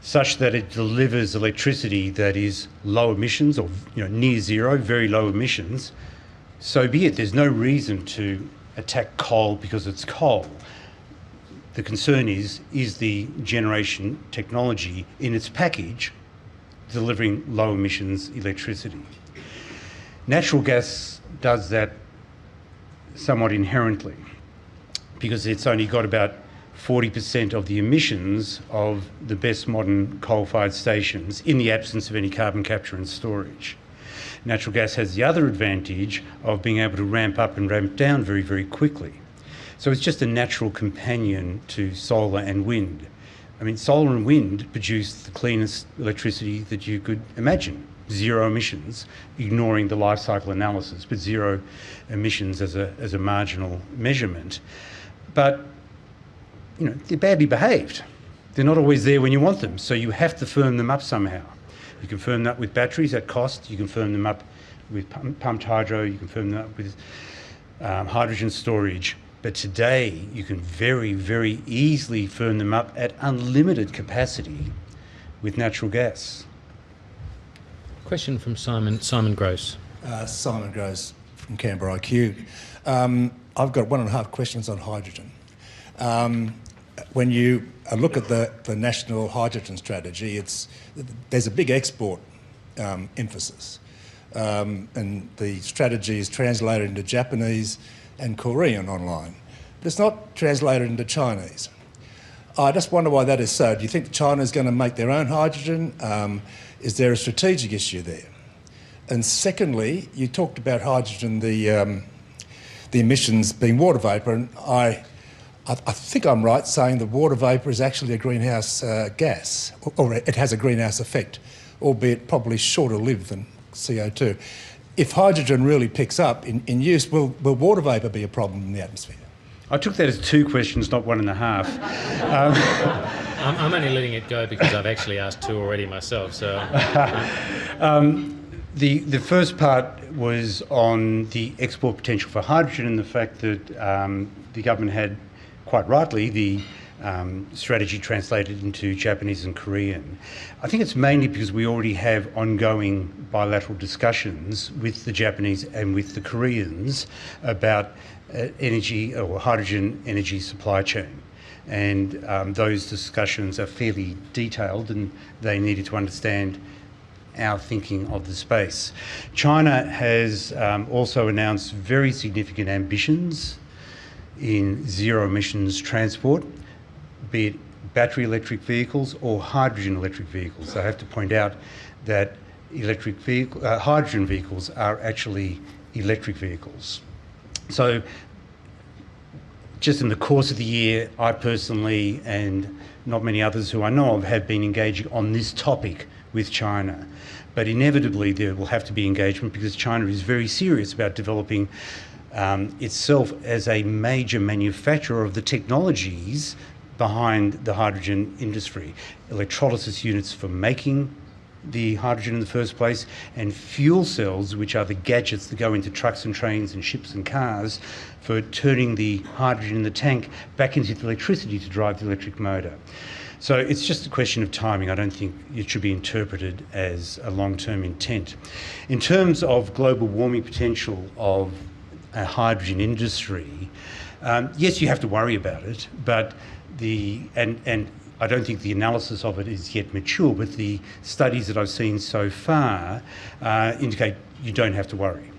such that it delivers electricity that is low emissions or near zero, very low emissions, so be it. There's no reason to attack coal because it's coal. The concern is the generation technology in its package delivering low emissions electricity. Natural gas does that somewhat inherently because it's only got about 40% of the emissions of the best modern coal-fired stations in the absence of any carbon capture and storage. Natural gas has the other advantage of being able to ramp up and ramp down very, very quickly. So it's just a natural companion to solar and wind. I mean, solar and wind produce the cleanest electricity that you could imagine. Zero emissions, ignoring the life cycle analysis, but zero emissions as a marginal measurement. But, you know, they're badly behaved. They're not always there when you want them, so you have to firm them up somehow. You can firm them up with batteries at cost, you can firm them up with pumped hydro, you can firm them up with hydrogen storage. But today, you can very, very easily firm them up at unlimited capacity with natural gas. Question from Simon Gross. Simon Gross from Canberra IQ. I've got 1.5 questions on hydrogen. When you look at the national hydrogen strategy, there's a big export emphasis. And the strategy is translated into Japanese and Korean online. But it's not translated into Chinese. I just wonder why that is so. Do you think China is going to make their own hydrogen? Is there a strategic issue there? And secondly, you talked about hydrogen, the emissions being water vapour, and I think I'm right saying that water vapour is actually a greenhouse gas, or it has a greenhouse effect, albeit probably shorter lived than CO2. If hydrogen really picks up in use, will water vapour be a problem in the atmosphere? I took that as 2 questions, not 1.5. I'm only letting it go because I've actually asked 2 already myself. So, the first part was on the export potential for hydrogen and the fact that the government had, quite rightly, the strategy translated into Japanese and Korean. I think it's mainly because we already have ongoing bilateral discussions with the Japanese and with the Koreans about energy or hydrogen energy supply chain. And those discussions are fairly detailed, and they needed to understand our thinking of the space. China has also announced very significant ambitions in zero emissions transport, be it battery electric vehicles or hydrogen electric vehicles. I have to point out that hydrogen vehicles are actually electric vehicles. So just in the course of the year, I personally, and not many others who I know of, have been engaging on this topic with China. But inevitably there will have to be engagement because China is very serious about developing itself as a major manufacturer of the technologies behind the hydrogen industry. Electrolysis units for making the hydrogen in the first place, and fuel cells, which are the gadgets that go into trucks and trains and ships and cars for turning the hydrogen in the tank back into the electricity to drive the electric motor. So it's just a question of timing. I don't think it should be interpreted as a long-term intent. In terms of global warming potential of a hydrogen industry, yes, you have to worry about it, but and I don't think the analysis of it is yet mature, but the studies that I've seen so far indicate you don't have to worry.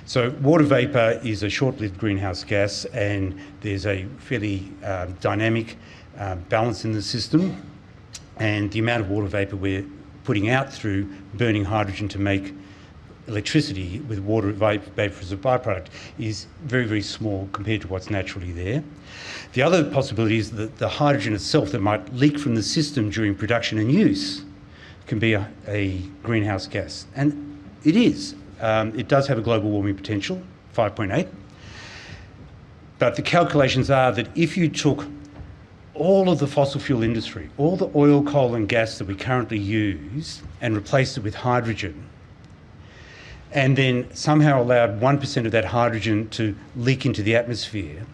So water vapour is a short-lived greenhouse gas, and there's a fairly dynamic balance in the system, and the amount of water vapour we're putting out through burning hydrogen to make electricity with water vapour as a byproduct is very, very small compared to what's naturally there. The other possibility is that the hydrogen itself that might leak from the system during production and use can be a greenhouse gas. And it is. It does have a global warming potential, 5.8. But the calculations are that if you took all of the fossil fuel industry, all the oil, coal and gas that we currently use, and replaced it with hydrogen, and then somehow allowed 1% of that hydrogen to leak into the atmosphere,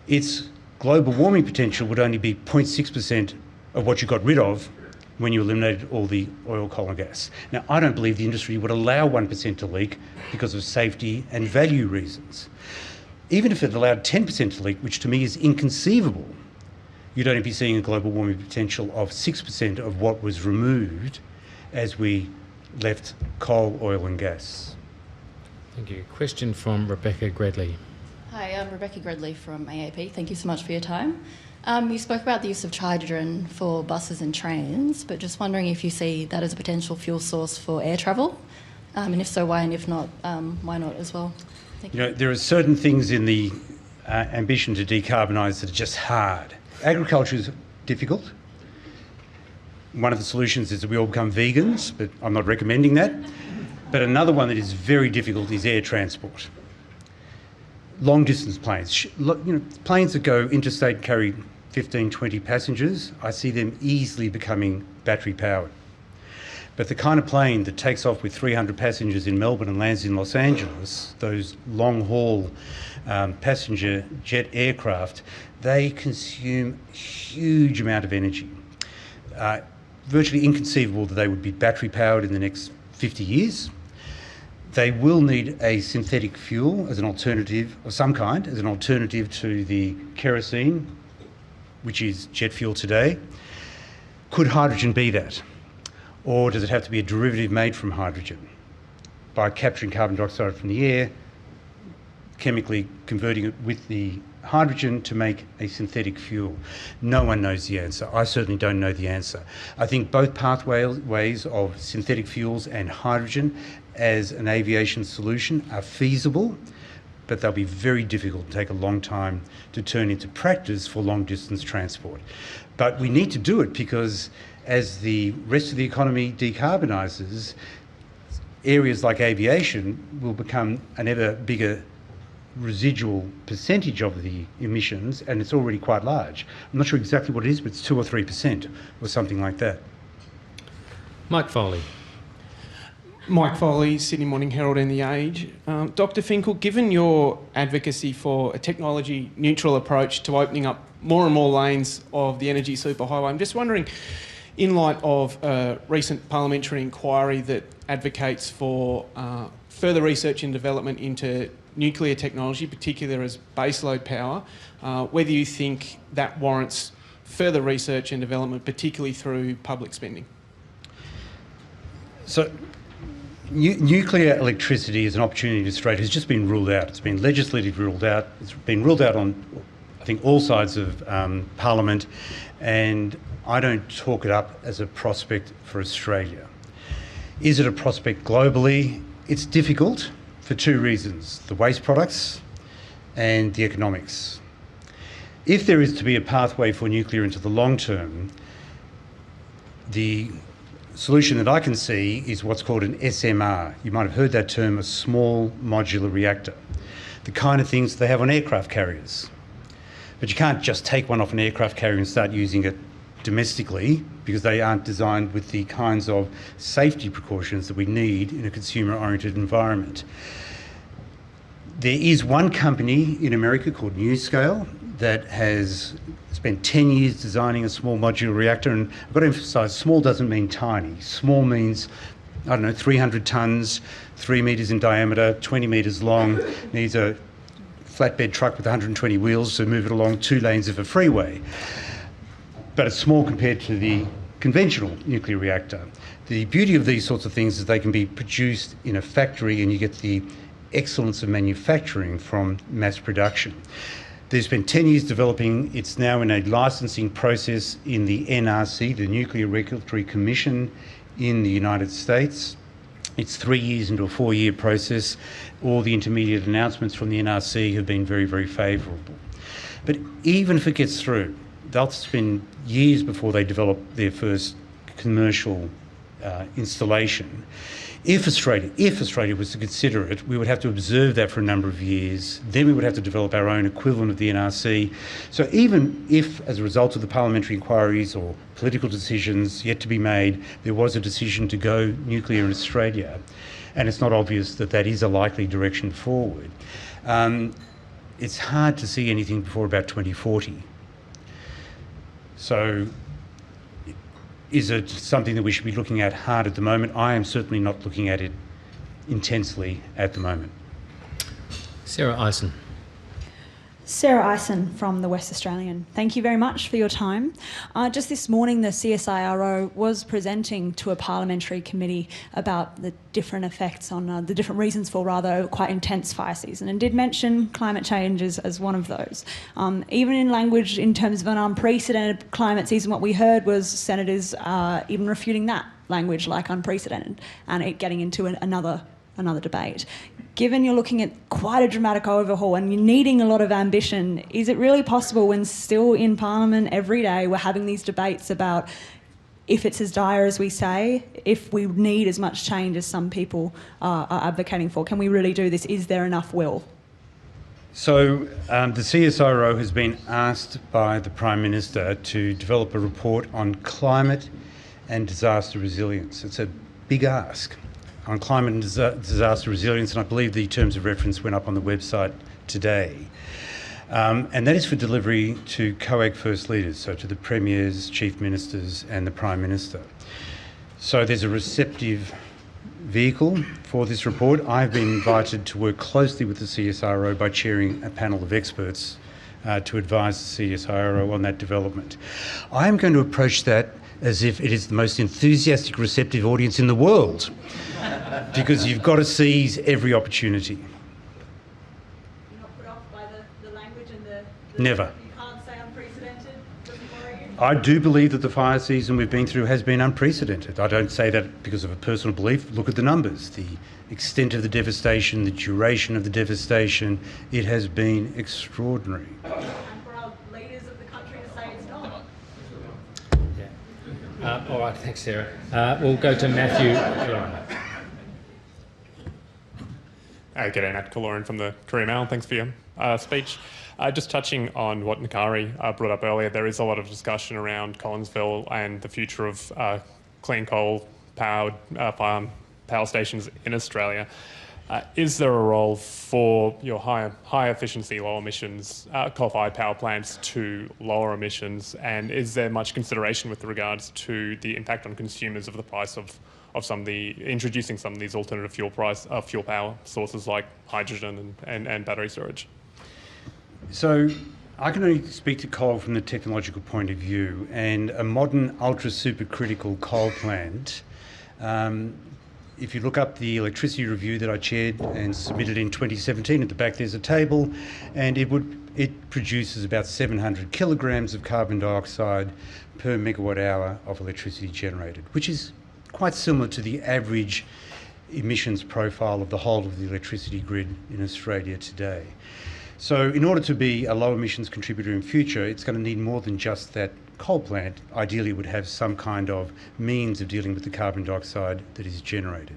its global warming potential would only be 0.6% of what you got rid of when you eliminated all the oil, coal and gas. Now, I don't believe the industry would allow 1% to leak because of safety and value reasons. Even if it allowed 10% to leak, which to me is inconceivable, you'd only be seeing a global warming potential of 6% of what was removed as we left coal, oil and gas. Thank you. Question from Rebecca Gredley. Hi, I'm Rebecca Gredley from AAP. Thank you so much for your time. You spoke about the use of hydrogen for buses and trains, but just wondering if you see that as a potential fuel source for air travel, and if so, why, and if not, why not as well? Thank you. You know, there are certain things in the ambition to decarbonise that are just hard. Agriculture is difficult. One of the solutions is that we all become vegans, but I'm not recommending that. But another one that is very difficult is air transport. Long distance planes. Planes that go interstate carry 15, 20 passengers, I see them easily becoming battery powered. But the kind of plane that takes off with 300 passengers in Melbourne and lands in Los Angeles, those long haul passenger jet aircraft, they consume huge amount of energy. Virtually inconceivable that they would be battery powered in the next 50 years. They will need a synthetic fuel as an alternative of some kind, as an alternative to the kerosene, which is jet fuel today. Could hydrogen be that? Or does it have to be a derivative made from hydrogen? By capturing carbon dioxide from the air, chemically converting it with the hydrogen to make a synthetic fuel? No one knows the answer. I certainly don't know the answer. I think both pathways of synthetic fuels and hydrogen as an aviation solution are feasible, but they'll be very difficult and take a long time to turn into practice for long distance transport. But we need to do it because as the rest of the economy decarbonises, areas like aviation will become an ever bigger residual percentage of the emissions, and it's already quite large. I'm not sure exactly what it is, but it's 2 or 3% or something like that. Mike Foley. Mike Foley, Sydney Morning Herald and The Age. Dr. Finkel, given your advocacy for a technology-neutral approach to opening up more and more lanes of the energy superhighway, I'm just wondering, in light of a recent parliamentary inquiry that advocates for further research and development into nuclear technology, particularly as baseload power, whether you think that warrants further research and development, particularly through public spending? So, nuclear electricity as an opportunity in Australia has just been ruled out. It's been legislatively ruled out. It's been ruled out on, I think, all sides of Parliament, and I don't talk it up as a prospect for Australia. Is it a prospect globally? It's difficult for two reasons: the waste products and the economics. If there is to be a pathway for nuclear into the long term, the solution that I can see is what's called an SMR. You might have heard that term, a small modular reactor. The kind of things they have on aircraft carriers. But you can't just take one off an aircraft carrier and start using it domestically, because they aren't designed with the kinds of safety precautions that we need in a consumer-oriented environment. There is one company in America called NuScale that has spent 10 years designing a small modular reactor, and I've got to emphasise, small doesn't mean tiny. Small means, 300 tonnes, 3 metres in diameter, 20 metres long, needs a flatbed truck with 120 wheels to move it along 2 lanes of a freeway. But it's small compared to the conventional nuclear reactor. The beauty of these sorts of things is they can be produced in a factory and you get the excellence of manufacturing from mass production. There's been 10 years developing. It's now in a licensing process in the NRC, the Nuclear Regulatory Commission in the United States. It's 3 years into a 4-year process. All the intermediate announcements from the NRC have been very, very favourable. But even if it gets through, they'll spend years before they develop their first commercial installation. If Australia was to consider it, we would have to observe that for a number of years. Then we would have to develop our own equivalent of the NRC. So even if, as a result of the parliamentary inquiries or political decisions yet to be made, there was a decision to go nuclear in Australia, and it's not obvious that that is a likely direction forward, it's hard to see anything before about 2040. So is it something that we should be looking at hard at the moment? I am certainly not looking at it intensely at the moment. Sarah Eisen. Sarah Eisen from the West Australian. Thank you very much for your time. Just this morning, the CSIRO was presenting to a parliamentary committee about the different effects on the different reasons for rather quite intense fire season, and did mention climate change as one of those. Even in language in terms of an unprecedented climate season, what we heard was senators even refuting that language like unprecedented and it getting into another debate. given you're looking at quite a dramatic overhaul and you're needing a lot of ambition, is it really possible when still in Parliament every day we're having these debates about if it's as dire as we say, if we need as much change as some people are advocating for, can we really do this? Is there enough will? So the CSIRO has been asked by the Prime Minister to develop a report on climate and disaster resilience. It's a big ask on climate and disaster resilience, and I believe the terms of reference went up on the website today. And that is for delivery to COAG First Leaders, so to the Premiers, Chief Ministers and the Prime Minister. So there's a receptive vehicle for this report. I've been invited to work closely with the CSIRO by chairing a panel of experts to advise the CSIRO on that development. I am going to approach that as if it is the most enthusiastic, receptive audience in the world, because you've got to seize every opportunity. Never. You can't say unprecedented? Doesn't worry you? I do believe that the fire season we've been through has been unprecedented. I don't say that because of a personal belief. Look at the numbers, the extent of the devastation, the duration of the devastation. It has been extraordinary. And for our leaders of the country to say it's not. Yeah. All right, thanks, Sarah. We'll go to Matthew. G'day, Matt Kaloran from the Courier Mail. Thanks for your speech. Just touching on what Nakari brought up earlier, there is a lot of discussion around Collinsville and the future of clean coal-powered power stations in Australia. Is there a role for your high efficiency, low emissions coal-fired power plants to lower emissions? And is there much consideration with regards to the impact on consumers of the price of introducing some of these alternative fuel power sources like hydrogen and battery storage? So I can only speak to coal from the technological point of view, and a modern ultra-supercritical coal plant, if you look up the electricity review that I chaired and submitted in 2017, at the back there's a table, and it produces about 700 kilograms of carbon dioxide per megawatt hour of electricity generated, which is quite similar to the average emissions profile of the whole of the electricity grid in Australia today. So in order to be a low emissions contributor in future, it's going to need more than just that coal plant. Ideally, it would have some kind of means of dealing with the carbon dioxide that is generated.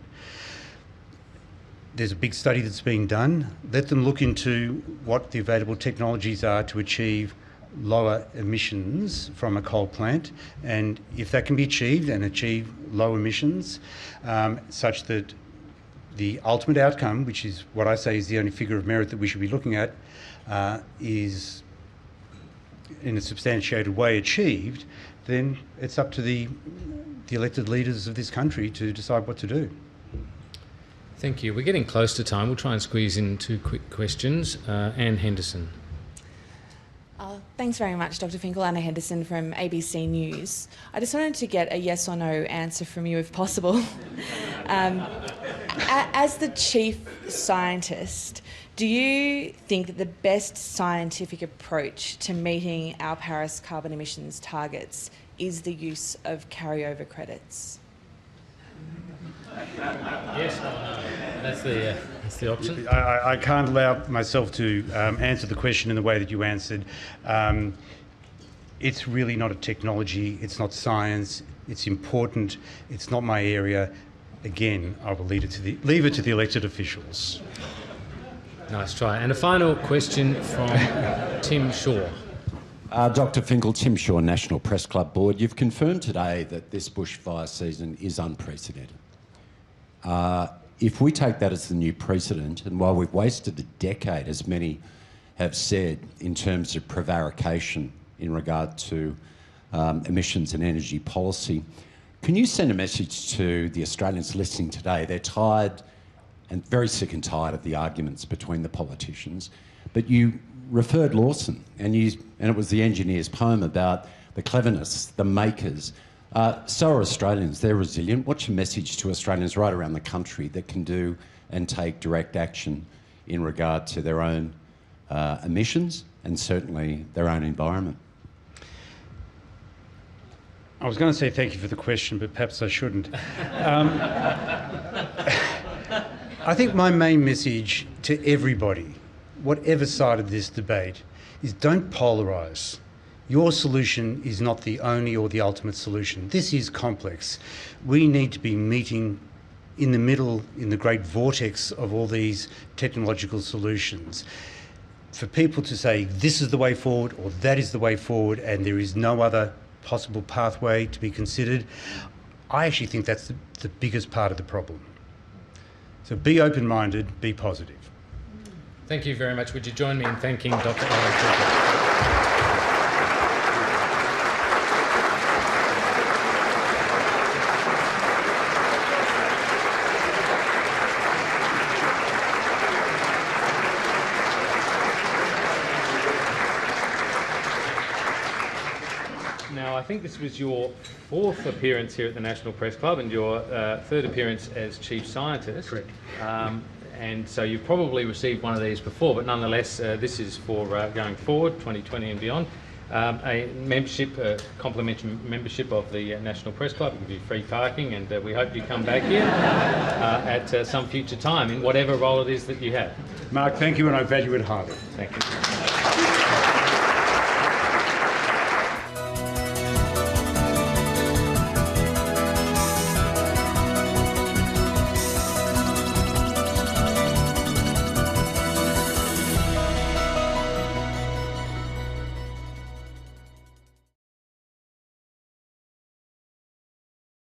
There's a big study that's being done. Let them look into what the available technologies are to achieve lower emissions from a coal plant, and if that can be achieved and achieve low emissions such that the ultimate outcome, which is what I say is the only figure of merit that we should be looking at, is in a substantiated way achieved, then it's up to the elected leaders of this country to decide what to do. Thank you. We're getting close to time. We'll try and squeeze in 2 quick questions. Anne Henderson. Thanks very much, Dr. Finkel. Anna Henderson from ABC News. I just wanted to get a yes or no answer from you, if possible. As the chief scientist, do you think that the best scientific approach to meeting our Paris carbon emissions targets is the use of carryover credits? Yes, that's the option. I can't allow myself to answer the question in the way that you answered. It's really not a technology, it's not science, it's important, it's not my area. Again, I will leave it to the elected officials. Nice try. And a final question from Tim Shaw. Dr. Finkel, Tim Shaw, National Press Club Board. You've confirmed today that this bushfire season is unprecedented. If we take that as the new precedent, and while we've wasted a decade, as many have said, in terms of prevarication in regard to emissions and energy policy, can you send a message to the Australians listening today? They're tired and very sick and tired of the arguments between the politicians. But you referred Lawson, and it was the engineer's poem about the cleverness, the makers. So are Australians. They're resilient. What's your message to Australians right around the country that can do and take direct action in regard to their own emissions and certainly their own environment? I was going to say thank you for the question, but perhaps I shouldn't. I think my main message to everybody, whatever side of this debate, is don't polarise. Your solution is not the only or the ultimate solution. This is complex. We need to be meeting in the middle, in the great vortex of all these technological solutions. For people to say this is the way forward or that is the way forward and there is no other possible pathway to be considered, I actually think that's the biggest part of the problem. So be open-minded, be positive. Thank you very much. Would you join me in thanking Dr. Alan Finkel? Now, I think this was your fourth appearance here at the National Press Club and your third appearance as Chief Scientist. Correct. And so you've probably received one of these before, but nonetheless, this is for going forward, 2020 and beyond. A membership, complimentary membership of the National Press Club. It will be free parking, and we hope you come back here at some future time in whatever role it is that you have. Mark, thank you, and I value it highly. Thank you.